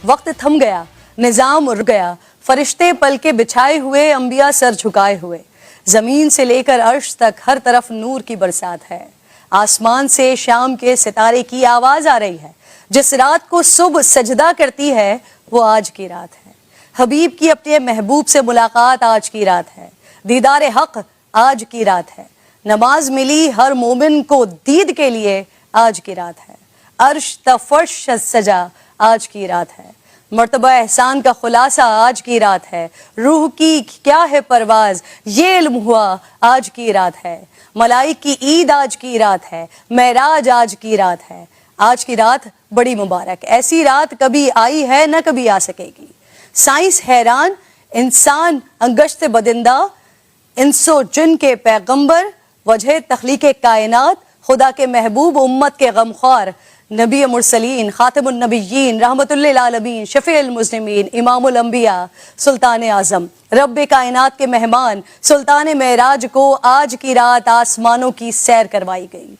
وقت تھم گیا، نظام رک گیا، فرشتے پل کے بچھائے ہوئے، انبیاء سر جھکائے ہوئے، زمین سے لے کر عرش تک ہر طرف نور کی برسات ہے، آسمان سے شام کے ستارے کی آواز آ رہی ہے، جس رات کو صبح سجدہ کرتی ہے وہ آج کی رات ہے، حبیب کی اپنے محبوب سے ملاقات آج کی رات ہے، دیدار حق آج کی رات ہے، نماز ملی ہر مومن کو دید کے لیے آج کی رات ہے، عرش تا فرش سجا آج کی رات ہے، مرتبہ احسان کا خلاصہ آج کی رات ہے، روح کی کیا ہے پرواز یہ علم ہوا آج کی رات ہے، ملائک کی عید آج کی رات ہے، معراج آج کی رات ہے، آج کی رات بڑی مبارک، ایسی رات کبھی آئی ہے نہ کبھی آ سکے گی۔ سائنس حیران، انسان انگشت بدندہ، انس و جن کے پیغمبر، وجہ تخلیق کائنات، خدا کے محبوب، امت کے غمخوار، نبی مرسلین، خاتم النبیین، رحمت للعالمین، شفیع المذنبین، امام الانبیاء، سلطان اعظم، رب کائنات کے مہمان، سلطان معراج کو آج کی رات آسمانوں کی سیر کروائی گئی۔